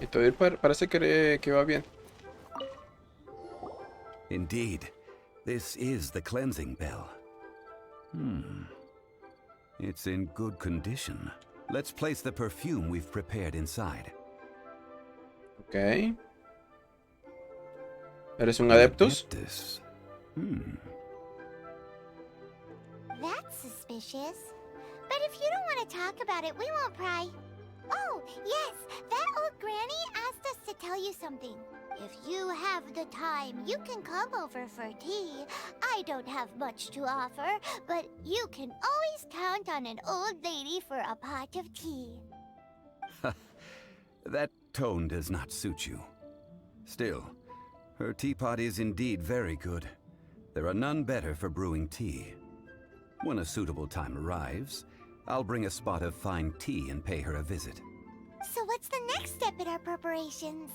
Y todo parece que va bien. Indeed, this is the cleansing bell. It's in good condition. Let's place the perfume we've prepared inside. Ok. ¿Eres un adeptus? Adeptus. That's suspicious. But if you don't want to talk about it, we won't pry. Oh, yes, that old granny asked us to tell you something. If you have the time, you can come over for tea. I don't have much to offer, but you can always count on an old lady for a pot of tea. That tone does not suit you. Still, her teapot is indeed very good. There are none better for brewing tea. When a suitable time arrives, I'll bring a spot of fine tea and pay her a visit. So what's the next step in our preparations?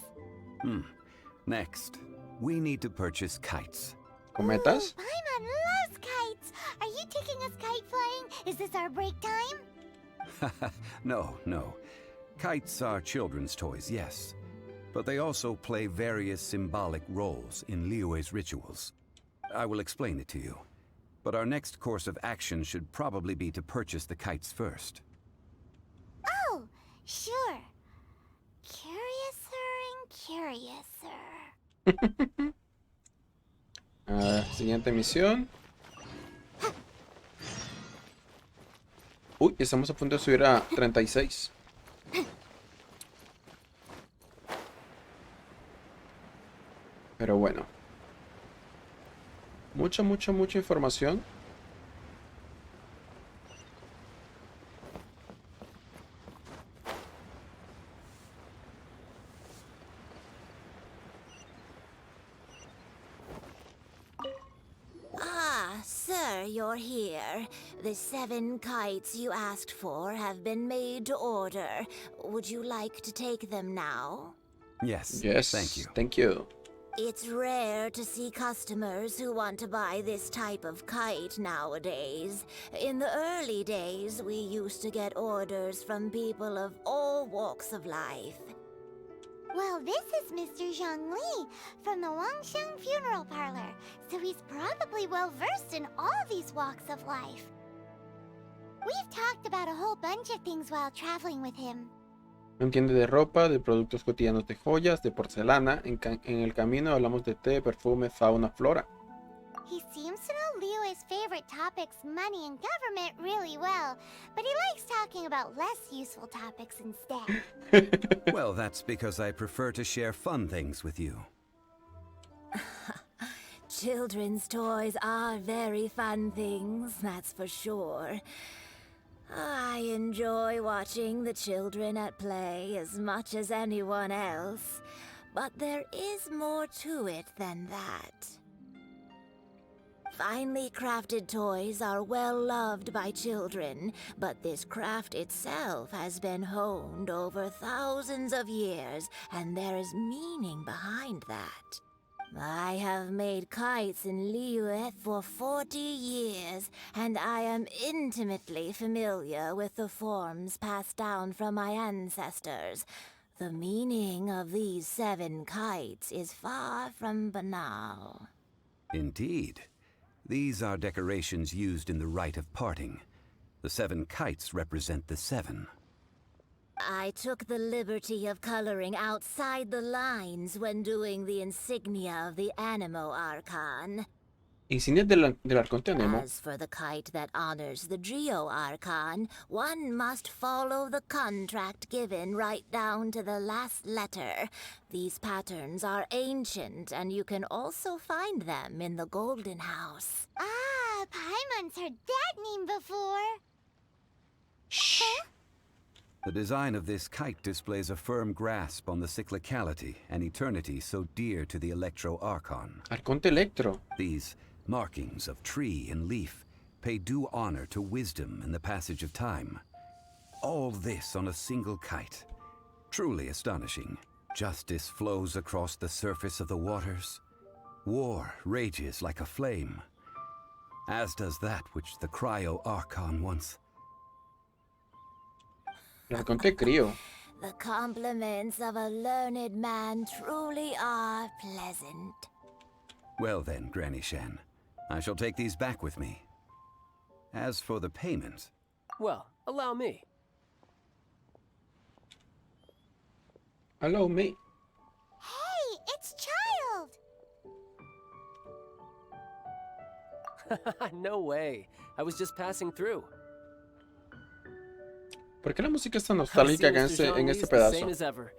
Next, we need to purchase kites. ¿Cometas? Ooh, Paimon loves kites! Are you taking us kite flying? Is this our break time? No. Kites are children's toys, yes. But they also play various symbolic roles in Liyue's rituals. I will explain it to you. But our next course of action should probably be to purchase the kites first. Oh, sure. Curiouser. Siguiente misión. Uy, estamos a punto de subir a 36. Pero bueno. Mucha información. Ah, sir, you're here. The 7 kites you asked for have been made to order. Would you like to take them now? Yes, Yes, thank you. Thank you. It's rare to see customers who want to buy this type of kite nowadays. In the early days, we used to get orders from people of all walks of life. Well, this is Mr. Zhongli from the Wangsheng Funeral Parlor, so he's probably well-versed in all these walks of life. We've talked about a whole bunch of things while traveling with him. Entiende de ropa, de productos cotidianos, de joyas, de porcelana. En el camino hablamos de té, perfume, fauna, flora. He seems to know Liyue's favorite topics, money and government, really well, but he likes talking about less useful topics instead. Well, that's because I prefer to share fun things with you. Children's toys are very fun things, that's for sure. I enjoy watching the children at play as much as anyone else, but there is more to it than that. Finely crafted toys are well loved by children, but this craft itself has been honed over thousands of years, and there is meaning behind that. I have made kites in Liyue for 40 years, and I am intimately familiar with the forms passed down from my ancestors. The meaning of these 7 kites is far from banal. Indeed. These are decorations used in the rite of parting. The 7 kites represent the 7. I took the liberty of coloring outside the lines when doing the insignia of the Animo Archon. Insignias del Arconte Anemo. As for the kite that honors the GEO Archon, one must follow the contract given right down to the last letter. These patterns are ancient, and you can also find them in the Golden House. Ah, Paimon's heard that name before. Shh. The design of this kite displays a firm grasp on the cyclicality and eternity so dear to the Electro Archon. Arconte Electro. These markings of tree and leaf pay due honor to wisdom and the passage of time. All this on a single kite. Truly astonishing. Justice flows across the surface of the waters. War rages like a flame. As does that which the Cryo Archon once... El Arconte Crío. The compliments of a learned man truly are pleasant. Well then, Granny Shan, I shall take these back with me. As for the payment... Well, allow me. Allow me. Hey, it's Child! No way. I was just passing through. ¿Por qué la música es tan nostálgica acá en este pedazo? Same as ever.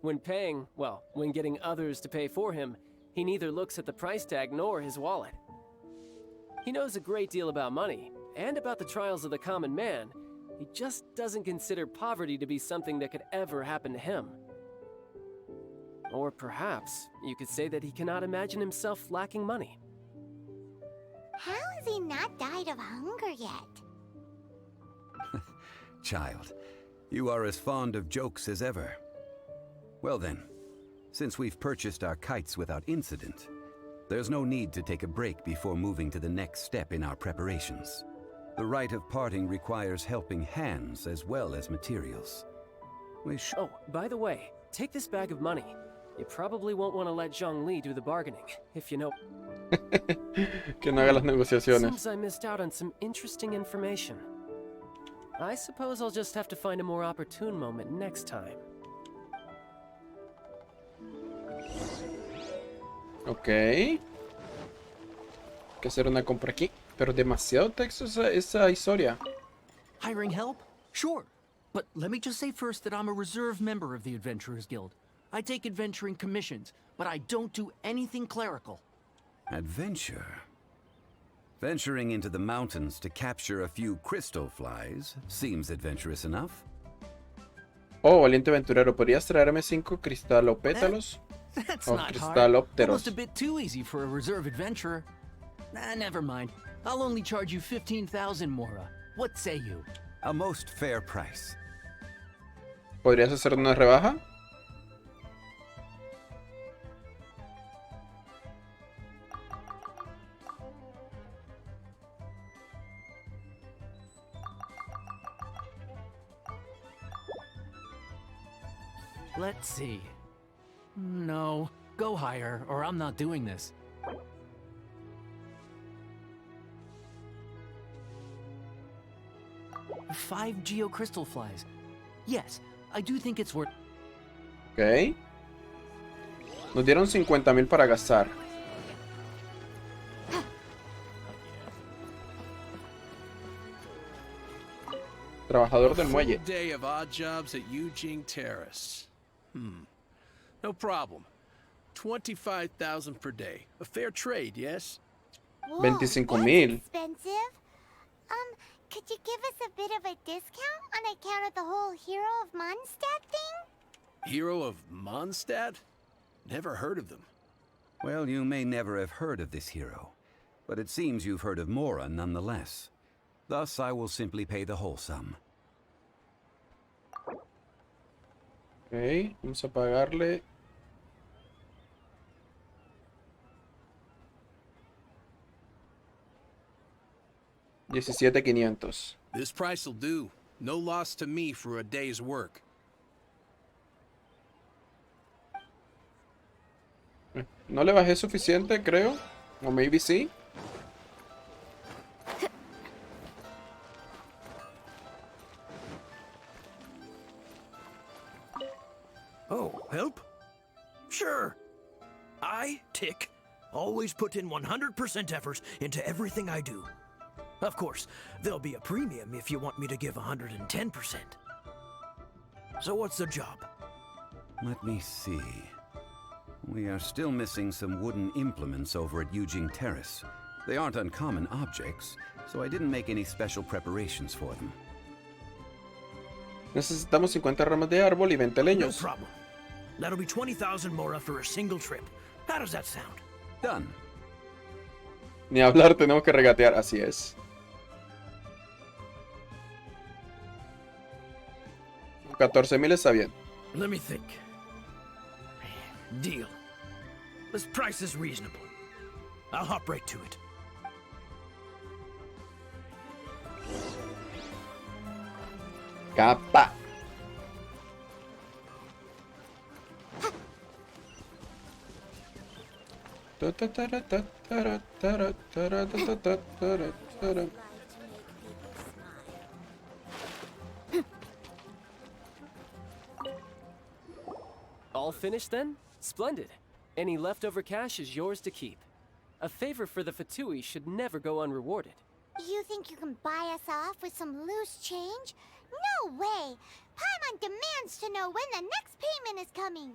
When paying, well, when getting others to pay for him, he neither looks at the price tag nor his wallet. He knows a great deal about money, and about the trials of the common man. He just doesn't consider poverty to be something that could ever happen to him. Or perhaps you could say that he cannot imagine himself lacking money. How has he not died of hunger yet? Child, you are as fond of jokes as ever. Well then, since we've purchased our kites without incident, there's no need to take a break before moving to the next step in our preparations. The rite of parting requires helping hands as well as materials. Oh, by the way, take this bag of money. You probably won't want to let Zhongli do the bargaining, if you know. Que no haga las negociaciones. Seems I missed out on some interesting information. I suppose I'll just have to find a more opportune moment next time. Ok. Hay que hacer una compra aquí. Pero demasiado texto esa historia. Hiring help? Sure. But let me just say first that I'm a reserve member of the Adventurers Guild. I take adventuring commissions, but I don't do anything clerical. Adventure? Venturing into the mountains to capture a few crystal flies seems adventurous enough. Oh, valiente aventurero, ¿podrías traerme 5 cristalopétalos? That's O not hard. cristalópteros. Almost a bit too easy for a reserve adventurer. Never mind. I'll only charge you 15,000 Mora. What say you? A most fair price. ¿Podrías hacer una rebaja? Let's see. No, go higher, or I'm not doing this. Five GEO crystal flies. Yes, I do think it's worth... Ok. Nos dieron 50,000 para gastar. Trabajador del muelle. Day of odd jobs at Eugene Terrace. No problem. 25,000 per day. A fair trade, yes? Whoa, 25,000. that's expensive. Could you give us a bit of a discount on account of the whole Hero of Mondstadt thing? Hero of Mondstadt? Never heard of them. Well, you may never have heard of this hero, but it seems you've heard of Mora nonetheless. Thus, I will simply pay the whole sum. Ok, vamos a pagarle. $17,500. This price will do. No loss to me for a day's work. No le bajé suficiente, creo. O maybe sí. Oh, help? Sure. I, Tick, always put in 100% effort into everything I do. Of course, there'll be a premium if you want me to give 110%. So what's the job? Let me see. We are still missing some wooden implements over at Eugene Terrace. They aren't uncommon objects, so I didn't make any special preparations for them. Necesitamos 50 ramas de árbol y 20 No leños. problem. That'll be 20,000 Mora for a single trip. How does that sound? Done. Ni hablar, tenemos que regatear, así es. 14,000 está bien. Let me think. Deal. This price is reasonable. I'll hop right to it. Capa. All finished then? Splendid. Any leftover cash is yours to keep. A favor for the Fatui should never go unrewarded. You think you can buy us off with some loose change? No way! Paimon demands to know when the next payment is coming!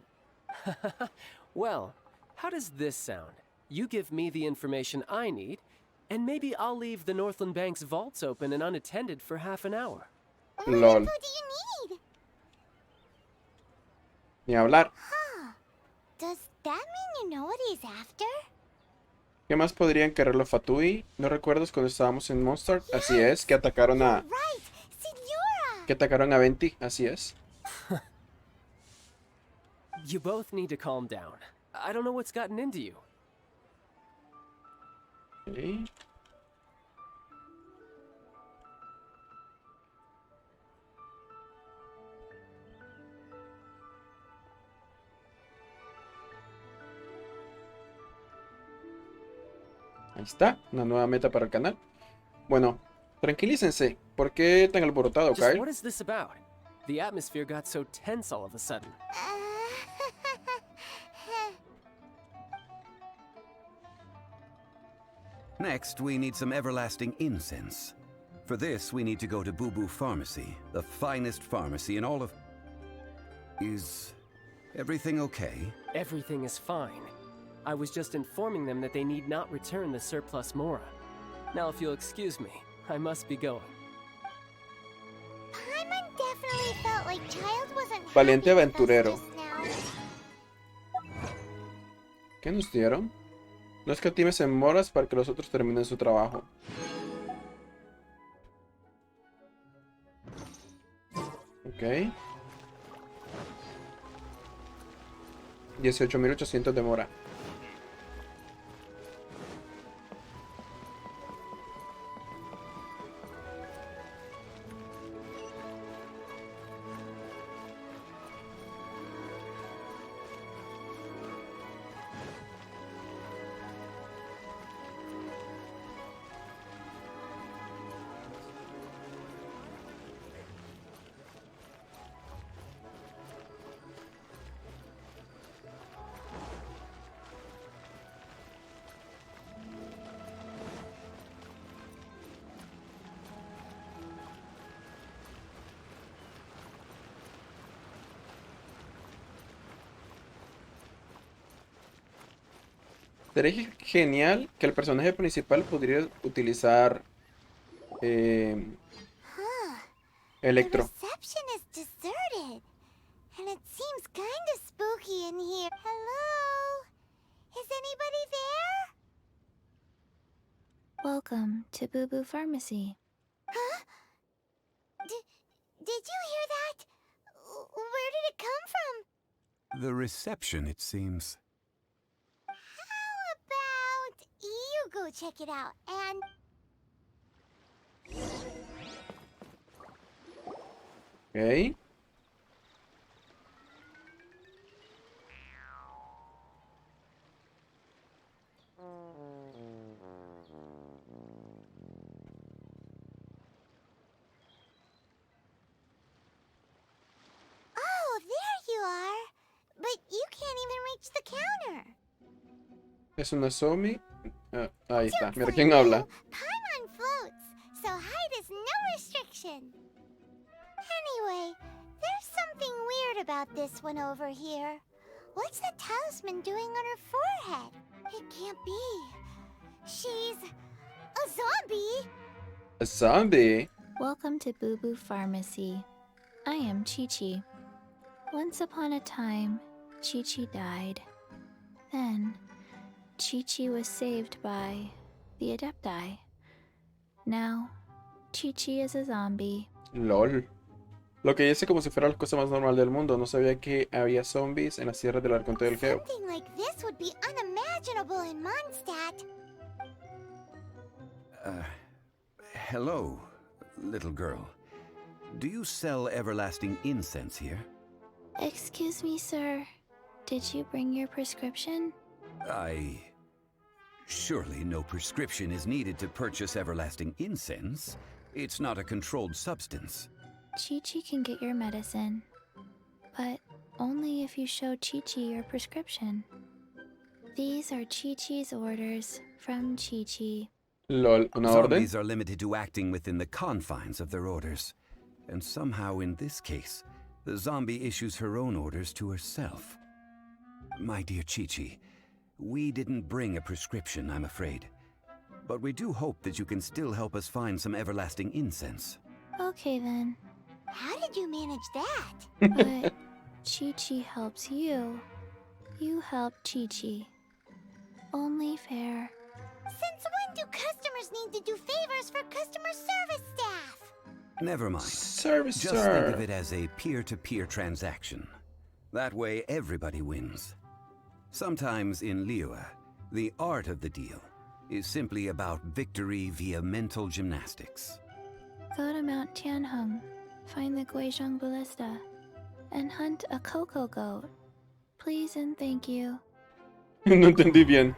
Well, how does this sound? You give me the information I need, and maybe I'll leave the Northland Bank's vaults open and unattended for half an hour. What Lol. info do you need? Ni hablar. Huh. Does that mean you know what he's after? ¿Qué más podrían querer los Fatui? ¿No recuerdas cuando estábamos en Monster? Así es, que atacaron a... Right! Signora! Que atacaron a Venti, así es. You both need to calm down. I don't know what's gotten into you. Ok. Ahí está, una nueva meta para el canal. Bueno, tranquilícense. ¿Por qué tan alborotado, Just Kyle? what is this about? The atmosphere got so tense all of a sudden. Next, we need some everlasting incense. For this, we need to go to Boo Boo Pharmacy, the finest pharmacy in all of... Is everything okay? Everything is fine. I was just informing them that they need not return the surplus Mora. Now, if you'll excuse me, I must be going. Paimon definitely felt like Child wasn't Valiente happy with us aventurero. just now. ¿Qué nos dieron? No escatimes en moras para que los otros terminen su trabajo. Ok. 18.800 de mora. Sería genial que el personaje principal pudiera utilizar Electro. The reception is deserted. And it seems kind of spooky in here. Hello? Is anybody there? Welcome to Boo Boo Pharmacy. Huh? Did you hear that? Where did it come from? The reception, it seems. How about you go check it out and... Ok. Oh, there you are. But you can't even reach the counter. Es una zombie. Ah, ahí está. Jokes Mira on quién you. habla. Paimon floats, so height is no restriction. Anyway, there's something weird about this one over here. What's the talisman doing on her forehead? It can't be. She's a zombie. A zombie. Welcome to Boo Boo Pharmacy. I am Chi-Chi. Once upon a time, Chi-Chi died. Then, Chi-Chi was saved by the Adepti. Now, Chi-Chi is a zombie. LOL. Lo que dice como si fuera la cosa más normal del mundo. No sabía que había zombies en las tierras del Arconte del GEO. Something like this would be unimaginable in Mondstadt. Hello, little girl. Do you sell everlasting incense here? Excuse me, sir. Did you bring your prescription? Surely no prescription is needed to purchase everlasting incense. It's not a controlled substance. Chi-Chi can get your medicine, but only if you show Chi-Chi your prescription. These are Chi-Chi's orders from Chi-Chi. Lol, una orden. Zombies are limited to acting within the confines of their orders. And somehow in this case, the zombie issues her own orders to herself. My dear Chi-Chi, we didn't bring a prescription, I'm afraid. But we do hope that you can still help us find some everlasting incense. Okay then, How did you manage that? but Chi-Chi helps you. You help Chi-Chi. Only fair. Since when do customers need to do favors for customer service staff? Never mind. Service, Just sir. think of it as a peer-to-peer transaction. That way everybody wins. Sometimes in Liyue, the art of the deal is simply about victory via mental gymnastics. Go to Mount Tianheng, find the Guizhong Ballista, and hunt a cocoa goat. Please and thank you. No entendí bien.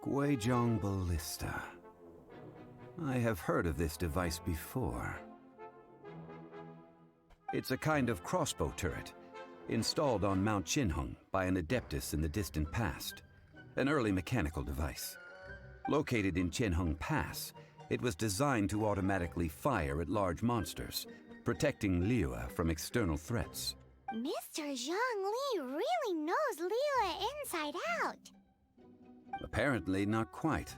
Guizhong Ballista. I have heard of this device before. It's a kind of crossbow turret, installed on Mount Tianheng by an adeptus in the distant past. An early mechanical device. Located in Tianheng Pass, it was designed to automatically fire at large monsters, protecting Liyue from external threats. Mr. Zhang Li really knows Liyue inside out. Apparently not quite.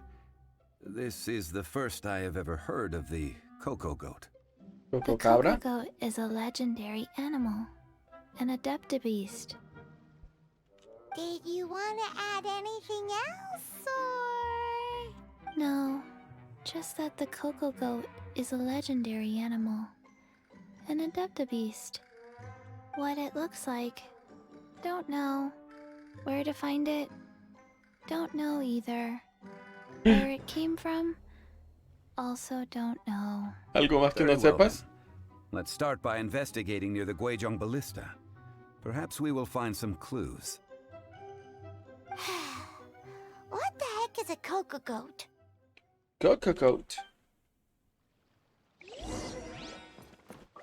This is the first I have ever heard of the Cocoa Goat. Coco The Cabra. cocoa goat is a legendary animal, an adeptabeast. Did you want to add anything else, or...? No, just that the cocoa goat is a legendary animal, an adeptabeast. What it looks like, don't know. Where to find it, don't know either. Where it came from, also don't know. ¿Algo más que no Very well, sepas? then. Let's start by investigating near the Guizhong Ballista. Perhaps we will find some clues. What the heck is a cocoa goat? Coco Goat.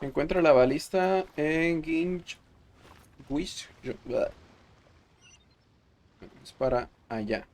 Encuentra la balista en Ginch. Es para allá.